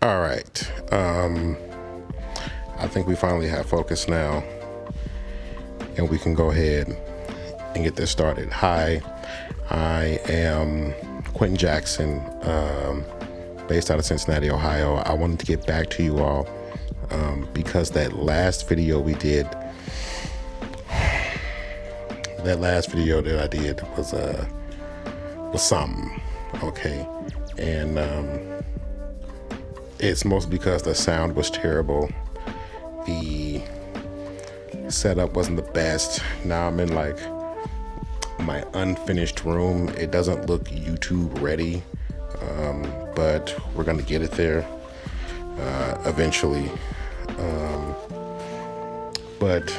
All right. I think we finally have focus now, and we can go ahead and get this started. Hi, I am Quentin Jackson, based out of Cincinnati, Ohio. I wanted to get back to you all because that last video we did, that I did was something, okay? And it's mostly because the sound was terrible. The setup wasn't the best. Now I'm in like my unfinished room. It doesn't look YouTube ready, but we're gonna get it there eventually. But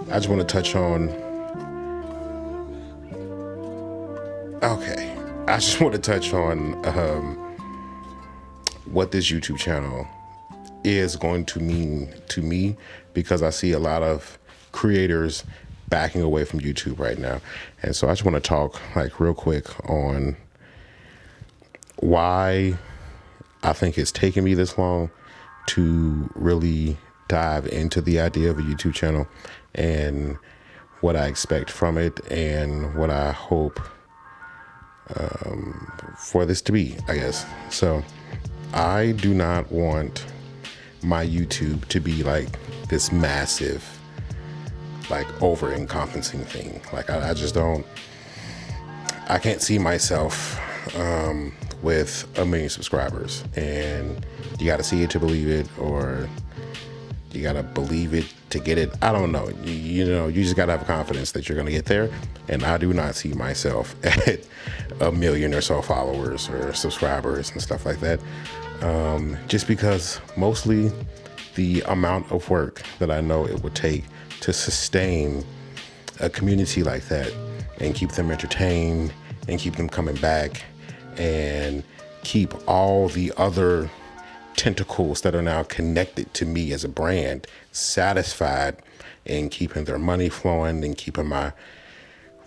I just want to touch on, what this YouTube channel is going to mean to me, because I see a lot of creators backing away from YouTube right now. And so I just want to talk like real quick on why I think it's taken me this long to really dive into the idea of a YouTube channel, and what I expect from it, and what I hope for this to be, I guess. So I do not want my YouTube to be like this massive, like over-encompassing thing. Like I just don't, I can't see myself with 1 million subscribers, and you got to see it to believe it, or you got to believe it to get it. I don't know. You know, you just got to have confidence that you're going to get there. And I do not see myself at 1 million or so followers or subscribers and stuff like that. Just because mostly the amount of work that I know it would take to sustain a community like that, and keep them entertained, and keep them coming back, and keep all the other tentacles that are now connected to me as a brand satisfied, and keeping their money flowing, and keeping my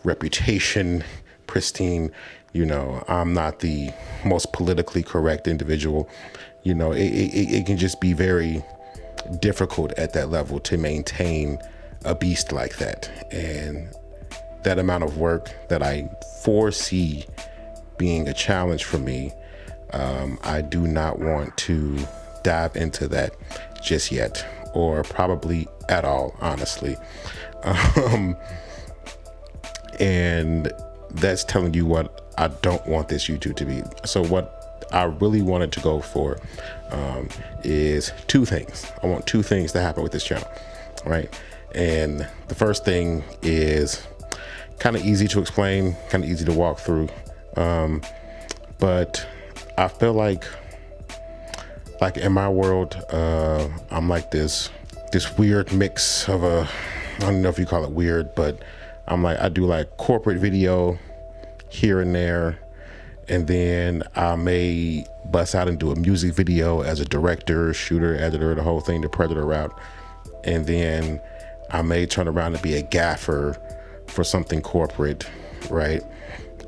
reputation pristine. You know, I'm not the most politically correct individual. You know, it can just be very difficult at that level to maintain a beast like that. And that amount of work that I foresee being a challenge for me, I do not want to dive into that just yet, or probably at all, honestly. And that's telling you what I don't want this YouTube to be. So what I really wanted to go for is two things. I want two things to happen with this channel, right? And the first thing is kind of easy to explain, kind of easy to walk through. But I feel like in my world, I'm like this weird mix of I don't know if you call it weird, but I do like corporate video here and there, and then I may bust out and do a music video as a director, shooter, editor, the whole thing, the Predator route. And then I may turn around and be a gaffer for something corporate, right?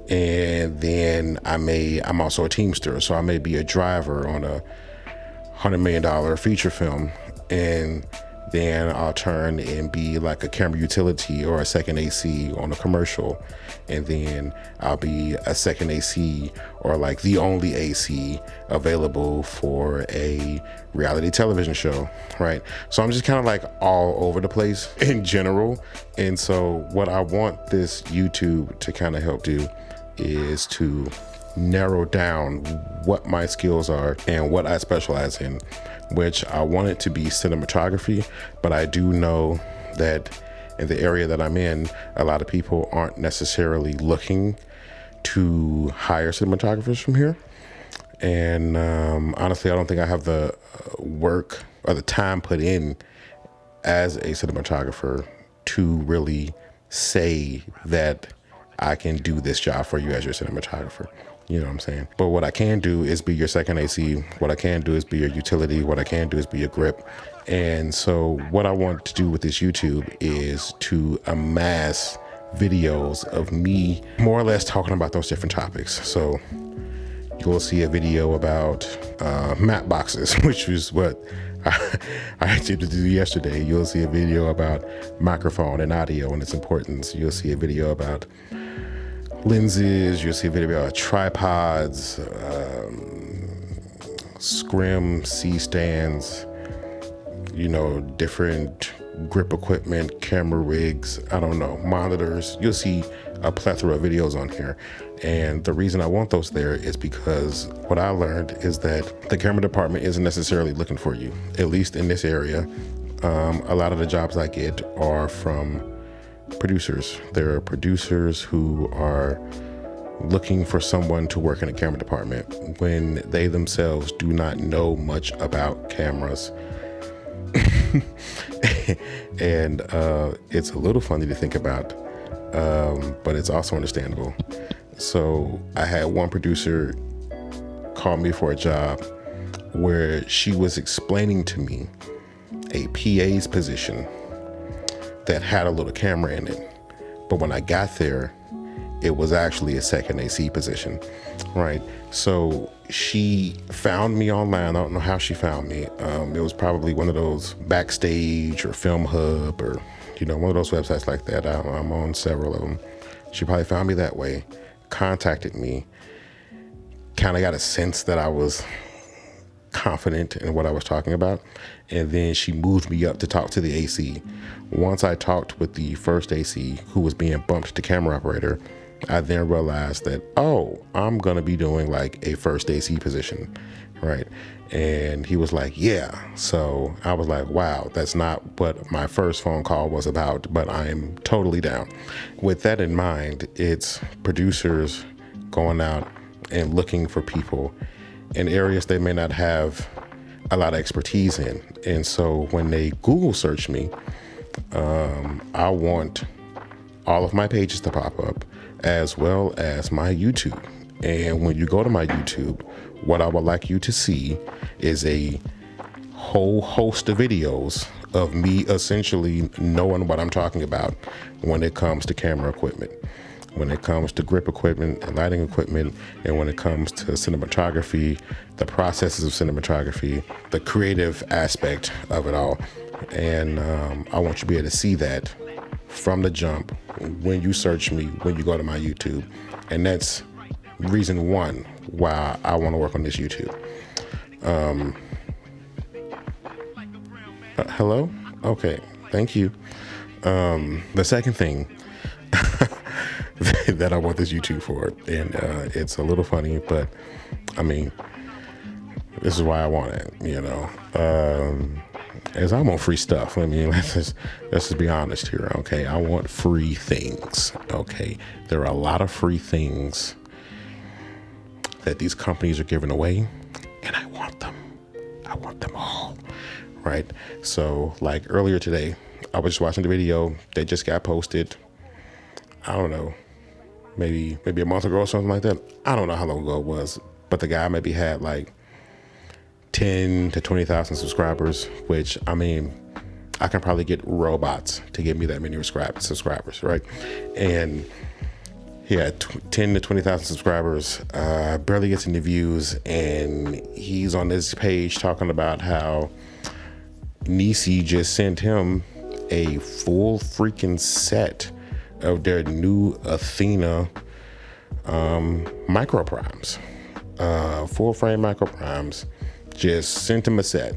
And then I'm also a teamster, so I may be a driver on a $100 million feature film, and then I'll turn and be like a camera utility or a second AC on a commercial, and then I'll be a second AC or like the only AC available for a reality television show, right? So I'm just kind of like all over the place in general. And so what I want this YouTube to kind of help do is to narrow down what my skills are and what I specialize in, which I want it to be cinematography. But I do know that in the area that I'm in, a lot of people aren't necessarily looking to hire cinematographers from here. And honestly, I don't think I have the work or the time put in as a cinematographer to really say that I can do this job for you as your cinematographer. You know what I'm saying? But what I can do is be your second AC. What I can do is be your utility. What I can do is be your grip. And so what I want to do with this YouTube is to amass videos of me more or less talking about those different topics. So you'll see a video about map boxes, which is what I attempted to do yesterday. You'll see a video about microphone and audio and its importance. You'll see a video about lenses. You'll see a video about tripods, scrim, C-stands, different grip equipment, camera rigs, I don't know, monitors. You'll see a plethora of videos on here. And the reason I want those there is because what I learned is that the camera department isn't necessarily looking for you, at least in this area. A lot of the jobs I get are from producers. There are producers who are looking for someone to work in a camera department when they themselves do not know much about cameras. And it's a little funny to think about, but it's also understandable. So I had one producer call me for a job where she was explaining to me a PA's position that had a little camera in it. But when I got there, it was actually a second AC position, right? So she found me online. I don't know how she found me. It was probably one of those Backstage or Film Hub or, one of those websites like that. I'm on several of them. She probably found me that way, contacted me, kind of got a sense that I was confident in what I was talking about. And then she moved me up to talk to the AC. Once I talked with the first AC who was being bumped to camera operator, I then realized that, I'm going to be doing like a first AC position, right? And he was like, yeah. So I was like, wow, that's not what my first phone call was about, but I'm totally down. With that in mind, it's producers going out and looking for people in areas they may not have a lot of expertise in. And so when they Google search me, I want all of my pages to pop up, as well as my YouTube. And when you go to my YouTube, what I would like you to see is a whole host of videos of me essentially knowing what I'm talking about when it comes to camera equipment, when it comes to grip equipment and lighting equipment, and when it comes to cinematography, the processes of cinematography, the creative aspect of it all. And I want you to be able to see that from the jump when you search me, when you go to my YouTube. And that's reason one why I want to work on this YouTube. Hello? Okay, thank you. The second thing that I want this YouTube for, and it's a little funny, but I mean, this is why I want it, as I want free stuff. Let's just be honest here, okay? I want free things, okay? There are a lot of free things that these companies are giving away, and I want them. I want them all, right? So, like earlier today, I was just watching the video that just got posted. I don't know, maybe a month ago or something like that. I don't know how long ago it was, but the guy maybe had like 10 to 20,000 subscribers, which I can probably get robots to give me that many subscribers, right? And he had 10 to 20,000 subscribers, barely gets any views, and he's on this page talking about how Nisi just sent him a full freaking set of their new Athena micro primes, full frame micro primes. Just sent him a set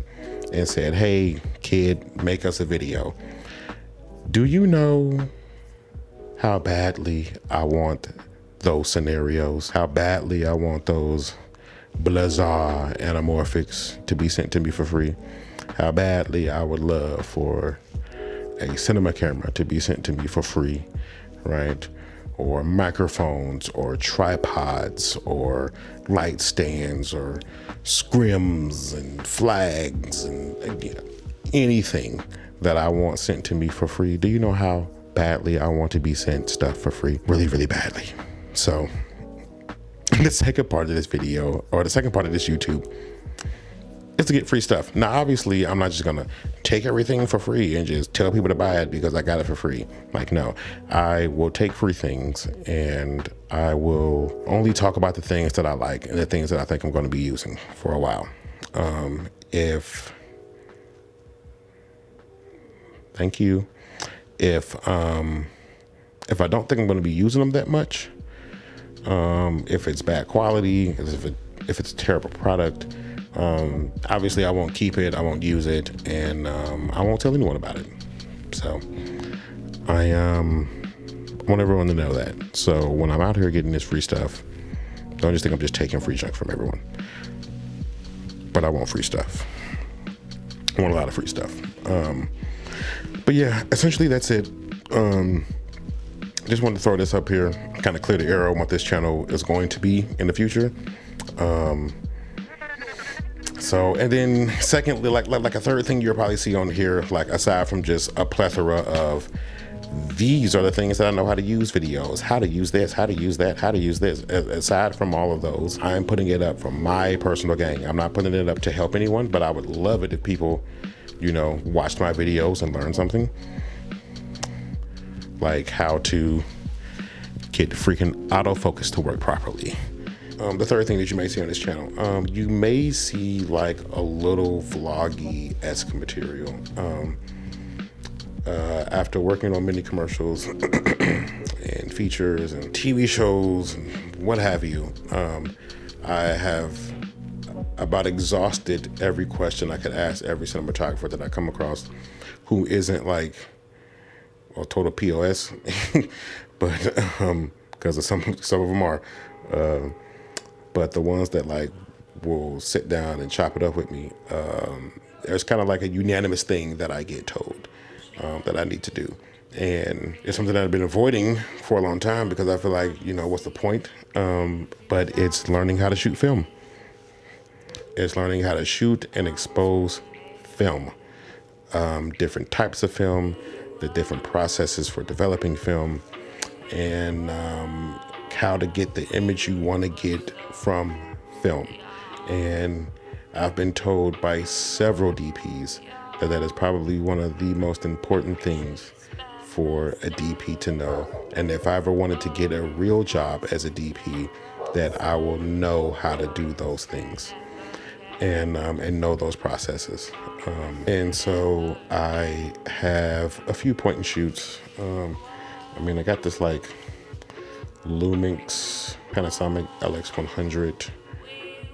and said, hey kid, make us a video. Do you know how badly I want those scenarios? How badly I want those Blazar anamorphics to be sent to me for free? How badly I would love for a cinema camera to be sent to me for free, right? Or microphones or tripods or light stands or scrims and flags and anything that I want sent to me for free. Do you know how badly I want to be sent stuff for free? Really, really badly. So the second part of this video, or the second part of this YouTube, is to get free stuff. Now, obviously, I'm not just gonna take everything for free and just tell people to buy it because I got it for free. Like, no, I will take free things and I will only talk about the things that I like and the things that I think I'm going to be using for a while. Thank you. If I don't think I'm going to be using them that much, if it's bad quality, if it's a terrible product, obviously I won't keep it, I won't use it, and I won't tell anyone about it. So I want everyone to know that. So when I'm out here getting this free stuff, don't just think I'm just taking free junk from everyone. But I want free stuff. I want a lot of free stuff. But yeah, essentially that's it. Just wanted to throw this up here, kind of clear the air on what this channel is going to be in the future. So, and then secondly, like a third thing you'll probably see on here, like aside from just a plethora of these are the things that I know how to use videos, how to use this, how to use that, how to use this. Aside from all of those, I'm putting it up for my personal gain. I'm not putting it up to help anyone, but I would love it if people, you know, watched my videos and learned something. Like how to get freaking autofocus to work properly. The third thing that you may see on this channel, you may see like a little vloggy-esque material. After working on many commercials and features and TV shows and what have you, I have about exhausted every question I could ask every cinematographer that I come across who isn't like a total POS, but because some of them are. But the ones that like will sit down and chop it up with me, there's kind of like a unanimous thing that I get told that I need to do. And it's something that I've been avoiding for a long time because I feel like, you know, what's the point? But it's learning how to shoot film. It's learning how to shoot and expose film, different types of film, the different processes for developing film, and how to get the image you want to get from film. And I've been told by several DPs that that is probably one of the most important things for a DP to know. And if I ever wanted to get a real job as a DP, that I will know how to do those things and know those processes. And so I have a few point and shoots. I mean, I got this like Lumix Panasonic LX100.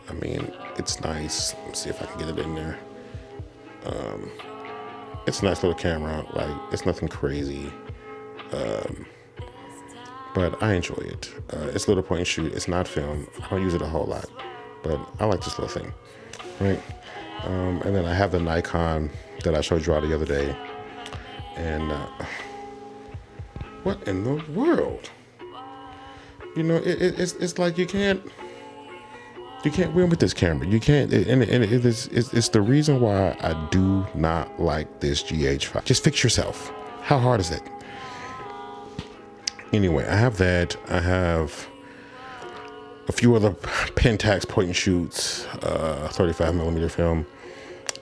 I mean, it's nice. Let's see if I can get it in there. It's a nice little camera. Like, it's nothing crazy. But I enjoy it. It's a little point and shoot. It's not film. I don't use it a whole lot, but I like this little thing, right? And then I have the Nikon that I showed you all the other day. And what in the world? You know, it's like you can't win with this camera. You can't, and it's the reason why I do not like this GH5. Just fix yourself. How hard is it? Anyway, I have that. I have a few other Pentax point and shoots, 35mm film,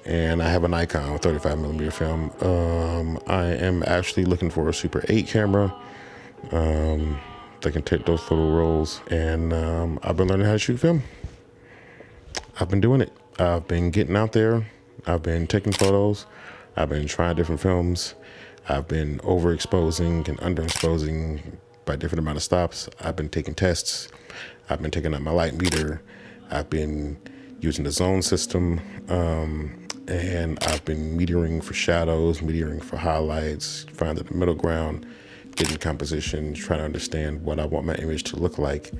and I have a Nikon 35mm film. I am actually looking for a Super 8 camera. That can take those little rolls, and I've been learning how to shoot film. I've been doing it. I've been getting out there. I've been taking photos. I've been trying different films. I've been overexposing and underexposing by different amount of stops. I've been taking tests. I've been taking out my light meter. I've been using the zone system, and I've been metering for shadows, metering for highlights, finding the middle ground, getting composition, trying to understand what I want my image to look like.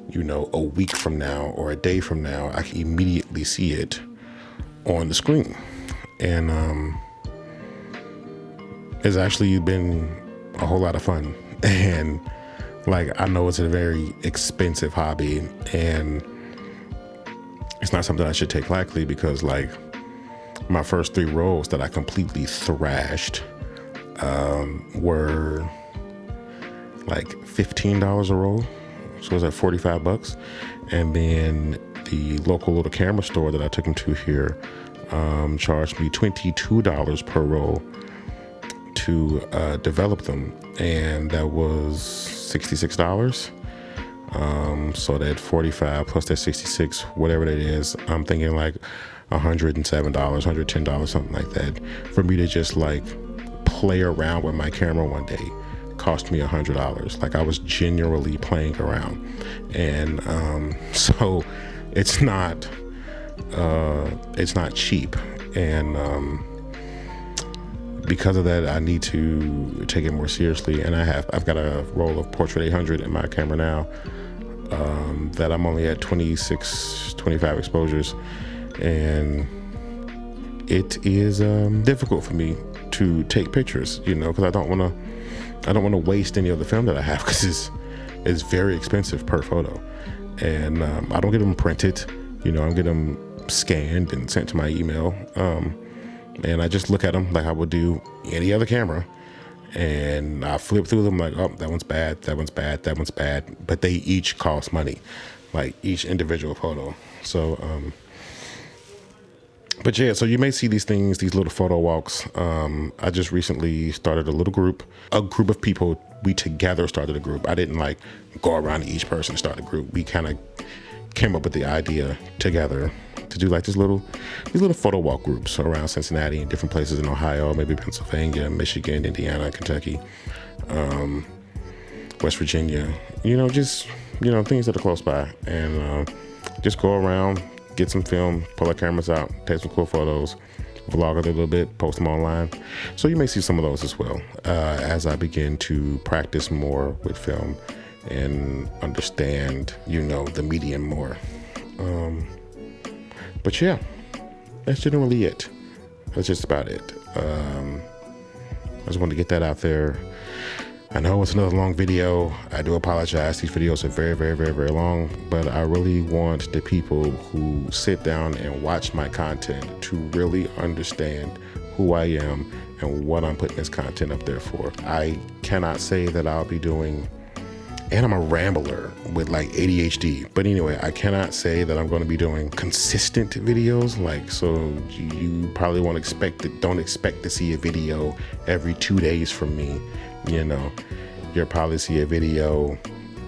You know, a week from now or a day from now, I can immediately see it on the screen. And it's actually been a whole lot of fun. And like, I know it's a very expensive hobby, and it's not something I should take lightly, because like my first 3 rolls that I completely thrashed were like $15 a roll. So it was at $45. And then the local little camera store that I took him to here charged me $22 per roll to develop them, and that was $66. So that 45 plus that 66, whatever that is, I'm thinking like $107, $110, something like that, for me to just like play around with my camera one day. Cost me $100. Like, I was genuinely playing around, and so it's not cheap, and because of that, I need to take it more seriously. And I've got a roll of Portrait 800 in my camera now, that I'm only at 25 exposures, and it is difficult for me to take pictures, you know, because I don't want to waste any of the film that I have, because it's very expensive per photo, and I don't get them printed, you know. I get them scanned and sent to my email, and I just look at them like I would do any other camera, and I flip through them like, oh, that one's bad, that one's bad, that one's bad, but they each cost money, like each individual photo. So but yeah, so you may see these things, these little photo walks. I just recently started a group of people. We together started a group. I didn't like go around to each person and start a group. We kind of came up with the idea together to do like these little photo walk groups around Cincinnati and different places in Ohio, maybe Pennsylvania, Michigan, Indiana, Kentucky, West Virginia, you know, just, you know, things that are close by, and just go around, get some film, pull our cameras out, take some cool photos, vlog it a little bit, post them online. So you may see some of those as well, as I begin to practice more with film and understand, you know, the medium more. But yeah, that's generally it. That's just about it. I just wanted to get that out there. I know it's another long video. I do apologize. These videos are very, very, very, very long, but I really want the people who sit down and watch my content to really understand who I am and what I'm putting this content up there for. I cannot say that I'll be doing, and I'm a rambler with like ADHD, but anyway, I cannot say that I'm going to be doing consistent videos. Like, so you probably don't expect to see a video every 2 days from me. You know, you'll probably see a video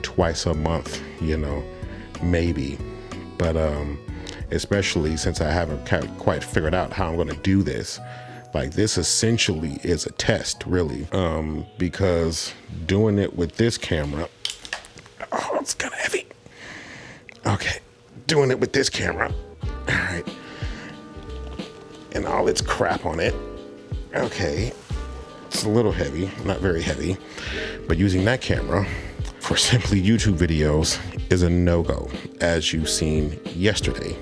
twice a month, you know, maybe. But especially since I haven't quite figured out how I'm going to do this. Like, this essentially is a test, really, because doing it with this camera, oh, it's kind of heavy. Okay, doing it with this camera, all right, and all its crap on it, okay. It's a little heavy, not very heavy, but using that camera for simply YouTube videos is a no-go, as you've seen yesterday.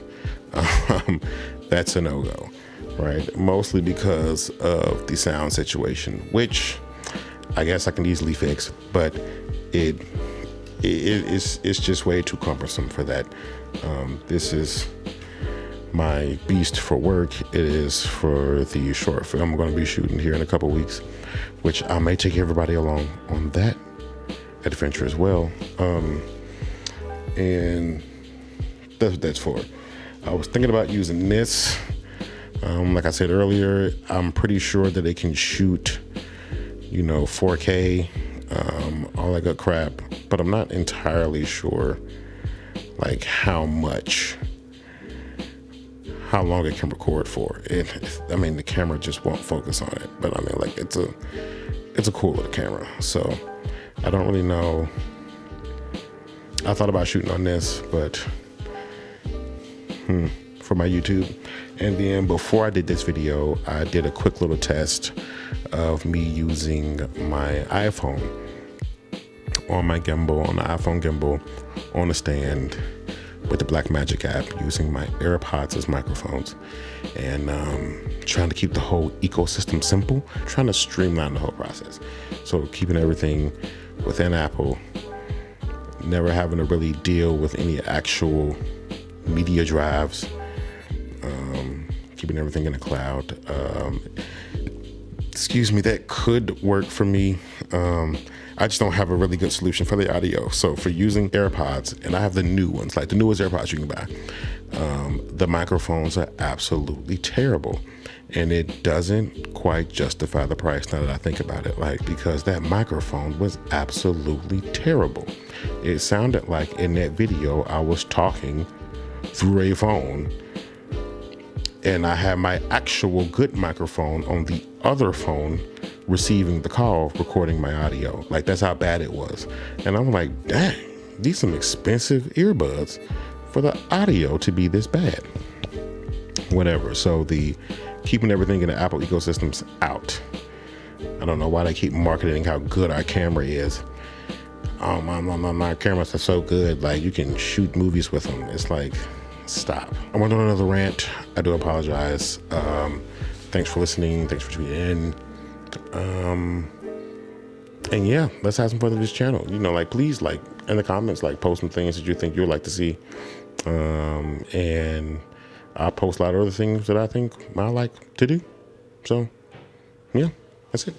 That's a no-go, right? Mostly because of the sound situation, which I guess I can easily fix, but it's just way too cumbersome for that. This is my beast for work. It is for the short film I'm going to be shooting here in a couple weeks, which I may take everybody along on that adventure as well. And that's what that's for. I was thinking about using this. Like I said earlier, I'm pretty sure that it can shoot, you know, 4K, all that good crap, but I'm not entirely sure like how long it can record for. I mean, the camera just won't focus on it, but I mean, like, it's a cool little camera. So I don't really know. I thought about shooting on this, but for my YouTube. And then before I did this video, I did a quick little test of me using my iPhone on my gimbal, on the iPhone gimbal, on the stand, with the Blackmagic app, using my AirPods as microphones, and trying to keep the whole ecosystem simple, trying to streamline the whole process. So keeping everything within Apple, never having to really deal with any actual media drives, keeping everything in the cloud. Excuse me, that could work for me. I just don't have a really good solution for the audio. So for using AirPods, and I have the new ones, like the newest AirPods you can buy, The microphones are absolutely terrible, and it doesn't quite justify the price now that I think about it, like, because that microphone was absolutely terrible. It sounded like in that video I was talking through a phone, and I had my actual good microphone on the other phone receiving the call, recording my audio. Like, that's how bad it was. And I'm like, dang, these some expensive earbuds for the audio to be this bad. Whatever. So the keeping everything in the Apple ecosystem's out. I don't know why they keep marketing how good our camera is. My cameras are so good, like you can shoot movies with them. It's like, stop. I went on another rant. I do apologize. Thanks for listening. Thanks for tuning in. And yeah, let's have some fun with this channel. You know, like, please, like, in the comments, like, post some things that you think you'd like to see. And I'll post a lot of other things that I think I like to do. So yeah, that's it.